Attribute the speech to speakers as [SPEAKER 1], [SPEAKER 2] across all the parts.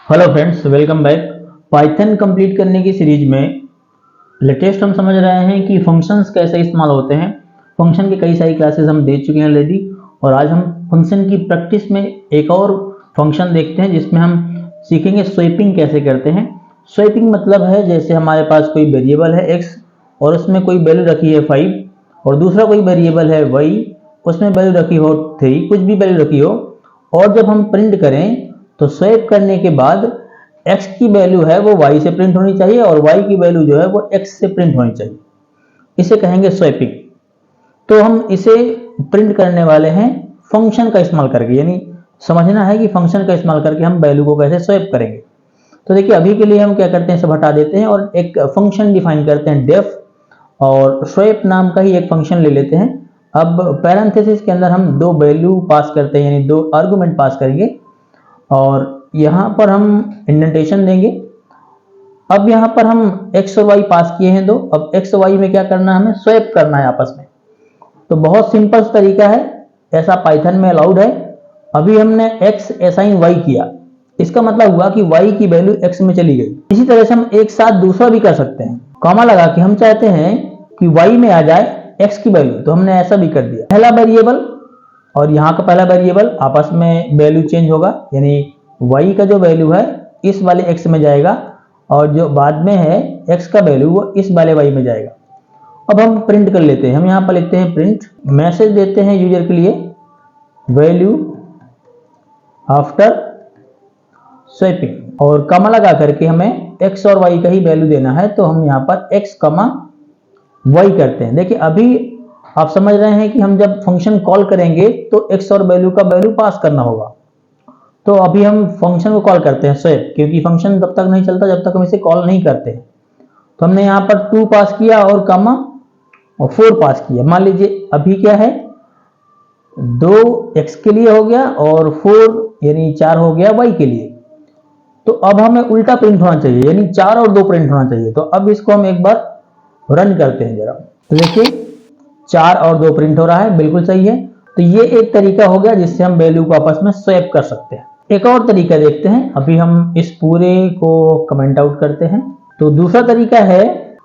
[SPEAKER 1] Hello friends, welcome back. Python complete करने की series में लेटेस्ट हम समझ रहे हैं कि फंक्शंस कैसे इस्तेमाल होते हैं। फंक्शन की कई सारी क्लासेस हम दे चुके हैं ऑलरेडी, और आज हम फंक्शन की प्रैक्टिस में एक और फंक्शन देखते हैं जिसमें हम सीखेंगे स्वैपिंग कैसे करते हैं। स्वैपिंग मतलब है जैसे हमारे पास कोई वेरिएबल है x और उसमें कोई वैल्यू रखी है 5 और दूसरा कोई वेरिएबल है y, उसमें वैल्यू रखी हो 3, कुछ भी वैल्यू रखी हो, और जब हम प्रिंट करें तो स्वैप करने के बाद x की वैल्यू है वो y से प्रिंट होनी चाहिए और y की वैल्यू जो है वो x से प्रिंट होनी चाहिए। इसे कहेंगे स्वैपिंग। तो हम इसे प्रिंट करने वाले हैं फंक्शन का इस्तेमाल करके, यानी समझना है कि फंक्शन का इस्तेमाल करके हम वैल्यू को कैसे स्वैप करेंगे। तो देखिए, अभी के लिए हम क्या करते हैं, सब हटा देते हैं और एक फंक्शन डिफाइन करते हैं डेफ, और स्वैप नाम का ही एक फंक्शन ले लेते हैं। अब पैरेंथेसिस के अंदर हम दो वैल्यू पास करते हैं, यानी दो आर्गुमेंट पास करेंगे, और यहाँ पर हम इंडेंटेशन देंगे। अब यहाँ पर हम x और y पास किए हैं दो। अब x और y में क्या करना है, हमें स्वैप करना है आपस में। तो बहुत सिंपल तरीका है, ऐसा पाइथन में अलाउड है। अभी हमने x असाइन y किया, इसका मतलब हुआ कि y की वैल्यू x में चली गई। इसी तरह से हम एक साथ दूसरा भी कर सकते हैं, कॉमा लगा के हम चाहते हैं कि y में आ जाए x की वैल्यू, तो हमने ऐसा भी कर दिया। पहला वेरिएबल और यहाँ का पहला वेरिएबल आपस में वैल्यू चेंज होगा, यानी y का जो वैल्यू है इस वाले x में जाएगा और जो बाद में है x का वैल्यू वो इस वाले y में जाएगा। अब हम प्रिंट कर लेते हैं, हम यहाँ पर लिखते हैं प्रिंट, मैसेज देते हैं यूजर के लिए वैल्यू आफ्टर स्वैपिंग, और कॉमा लगा करके हमें x और y का ही वैल्यू देना है। तो हम यहाँ पर x, y करते हैं। देखिए, अभी आप समझ रहे हैं कि हम जब फंक्शन कॉल करेंगे तो x और वैल्यू का वैल्यू पास करना होगा। तो अभी हम फंक्शन को कॉल करते हैं स्वैप, क्योंकि फंक्शन तब तक नहीं चलता जब तक हम इसे कॉल नहीं करते। तो हमने यहाँ पर 2 पास किया और कॉमा और 4 पास किया। मान लीजिए अभी क्या है, 2 x के लिए हो गया और 4 यानी 4 हो गया y के लिए। तो अब हमें उल्टा प्रिंट होना चाहिए, यानी 4 और 2 प्रिंट होना चाहिए। तो अब इसको हम एक बार रन करते हैं जरा। तो देखिए 4 और 2 प्रिंट हो रहा है, बिल्कुल सही है। तो ये एक तरीका हो गया जिससे हम वैल्यू को आपस में स्वैप कर सकते हैं। एक और तरीका देखते हैं, अभी हम इस पूरे को कमेंट आउट करते हैं। तो दूसरा तरीका है,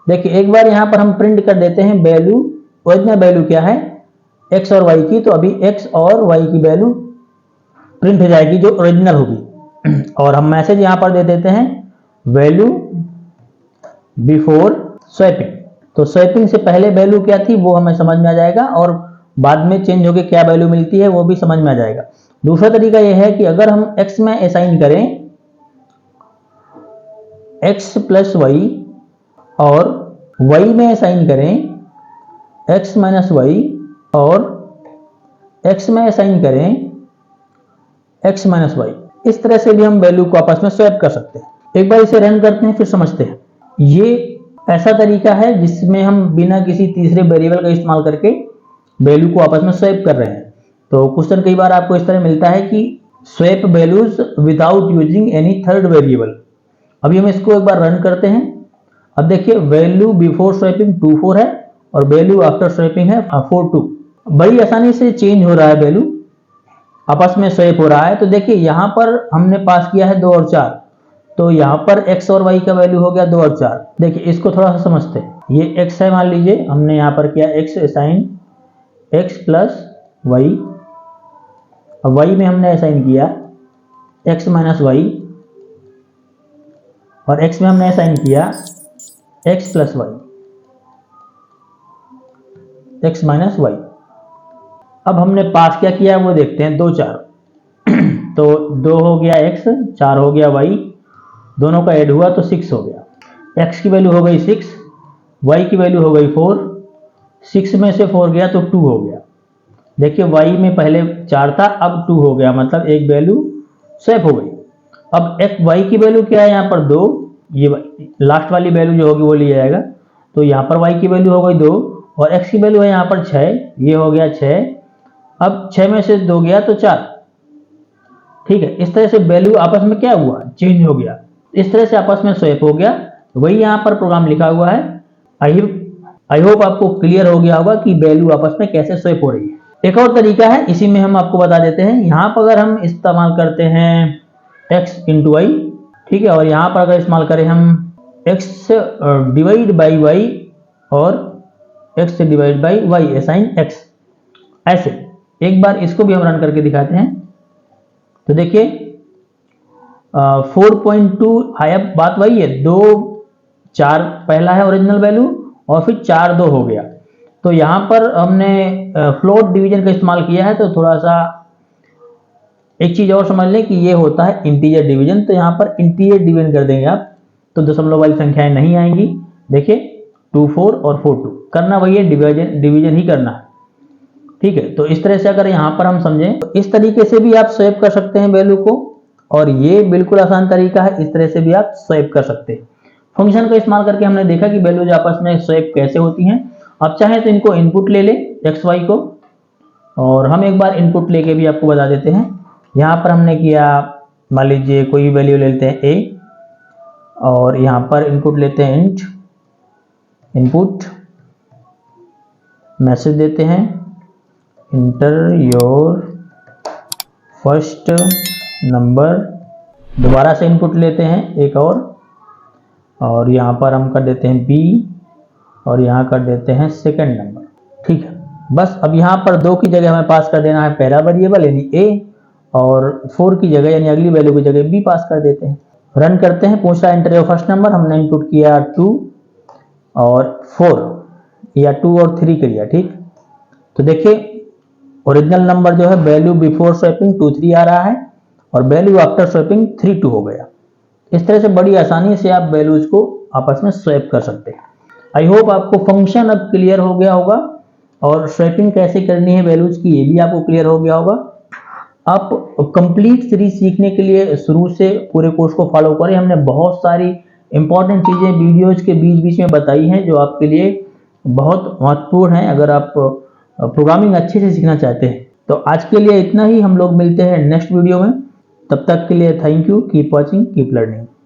[SPEAKER 1] देखिए एक बार यहाँ पर हम प्रिंट कर देते हैं वैल्यू, ओरिजिनल वैल्यू क्या है x और y की। तो अभी x और y की वैल्यू प्रिंट हो जाएगी जो ओरिजिनल होगी, और हम मैसेज यहाँ पर दे देते हैं वैल्यू बिफोर स्वैपिंग। तो स्वैपिंग से पहले वैल्यू क्या थी वो हमें समझ में आ जाएगा, और बाद में चेंज होकर क्या वैल्यू मिलती है वो भी समझ में आ जाएगा। दूसरा तरीका यह है कि अगर हम x में असाइन करें x प्लस वाई और y में असाइन करें x माइनस वाई और x में असाइन करें x माइनस वाई, इस तरह से भी हम वैल्यू को आपस में स्वैप कर सकते हैं। एक बार इसे रन करते हैं फिर समझते हैं। ये ऐसा तरीका है जिसमें हम बिना किसी तीसरे वेरिएबल का इस्तेमाल करके वैल्यू को आपस में स्वैप कर रहे हैं। तो क्वेश्चन कई बार आपको इस तरह मिलता है कि swap values without using any third variable. अभी हम इसको एक बार रन करते हैं। अब देखिए वैल्यू बिफोर स्वैपिंग 2 4 है और वैल्यू आफ्टर स्वैपिंग है 4 2। बड़ी आसानी से चेंज हो रहा है, वैल्यू आपस में स्वैप हो रहा है। तो देखिए यहाँ पर हमने पास किया है 2 और 4, तो यहाँ पर x और y का वैल्यू हो गया 2 और 4। देखिए इसको थोड़ा सा समझते हैं। ये x है, मान लीजिए हमने यहाँ पर किया x assign x plus y, अब y में हमने असाइन किया x माइनस वाई, और x में हमने असाइन किया x plus y, x minus y. अब हमने पास क्या किया वो देखते हैं, 2 4। तो 2 हो गया x, 4 हो गया y, दोनों का ऐड हुआ तो 6 हो गया। x की वैल्यू हो गई 6, y की वैल्यू हो गई 4, 6 में से 4 गया तो 2 हो गया। देखिए y में पहले 4 था, अब 2 हो गया, मतलब एक वैल्यू स्वैप हो गई। अब y की वैल्यू क्या है यहाँ पर 2, ये लास्ट वाली वैल्यू जो होगी वो लिया जाएगा। तो यहाँ पर y की वैल्यू हो गई 2 और x की वैल्यू है यहाँ पर 6, ये हो गया 6। अब 6 में से 2 गया तो 4, ठीक है। इस तरह से वैल्यू आपस में क्या हुआ, चेंज हो गया, इस तरह से आपस में स्वैप हो गया। वही यहाँ पर प्रोग्राम लिखा हुआ है। आई होप आपको क्लियर हो गया होगा कि वैल्यू आपस में कैसे स्वैप हो रही है। एक और तरीका है, इसी में हम आपको बता देते हैं। यहाँ पर अगर हम इस्तेमाल करते हैं x इंटू वाई, ठीक है। और यहाँ पर अगर इस्तेमाल करें हम x डिवाइड बाई y और x divide by y assign x, ऐसे एक बार इसको भी हम रन करके दिखाते हैं। तो देखिए 4.2 आया, बात वही है, 2 4 पहला है ओरिजिनल वैल्यू और फिर 4 2 हो गया। तो यहाँ पर हमने फ्लोट डिवीजन का इस्तेमाल किया है, तो थोड़ा सा एक चीज और समझ लें कि ये होता है इंटीजर डिवीजन। तो यहाँ पर इंटीजर डिवीजन कर देंगे आप तो दशमलव वाली संख्याएं नहीं आएंगी। देखिए 2 4 और 4 2 करना वही है, डिवीजन ही करना है। ठीक है, तो इस तरह से अगर यहाँ पर हम समझें तो इस तरीके से भी आप स्वैप कर सकते हैं वैल्यू को, और ये बिल्कुल आसान तरीका है, इस तरह से भी आप स्वैप कर सकते हैं। फंक्शन का इस्तेमाल करके हमने देखा कि वैल्यूज आपस में स्वैप कैसे होती हैं। आप चाहें तो इनको इनपुट ले लें एक्स वाई को, और हम एक बार इनपुट लेके भी आपको बता देते हैं। यहाँ पर हमने किया, मान लीजिए कोई वैल्यू ले लेते हैं ए, और यहाँ पर इनपुट लेते हैं इंट, इनपुट मैसेज देते हैं इंटर योर फर्स्ट नंबर, दोबारा से इनपुट लेते हैं एक और यहाँ पर हम कर देते हैं बी, और यहाँ कर देते हैं सेकंड नंबर। ठीक है, बस अब यहाँ पर 2 की जगह हमें पास कर देना है पहला वेरिएबल यानी ए, और 4 की जगह यानी अगली वैल्यू की जगह बी पास कर देते हैं। रन करते हैं, पूछ रहा है एंटर योर फर्स्ट नंबर, हमने इनपुट किया 2 और 4 या 2 और 3 किया। ठीक, तो देखिए ओरिजिनल नंबर जो है वैल्यू बिफोर स्वैपिंग 2 3 आ रहा है, और वैल्यू आफ्टर स्वैपिंग 3 2 हो गया। इस तरह से बड़ी आसानी से आप वैल्यूज को आपस में स्वैप कर सकते हैं। आई होप आपको फंक्शन अब क्लियर हो गया होगा, और स्वैपिंग कैसे करनी है वैल्यूज की ये भी आपको क्लियर हो गया होगा। आप कंप्लीट सीरीज सीखने के लिए शुरू से पूरे कोर्स को फॉलो करें। हमने बहुत सारी इंपॉर्टेंट चीजें वीडियोज के बीच बीच में बताई हैं जो आपके लिए बहुत महत्वपूर्ण है अगर आप प्रोग्रामिंग अच्छे से सीखना चाहते हैं। तो आज के लिए इतना ही, हम लोग मिलते हैं नेक्स्ट वीडियो में। तब तक के लिए thank you, keep watching, keep learning.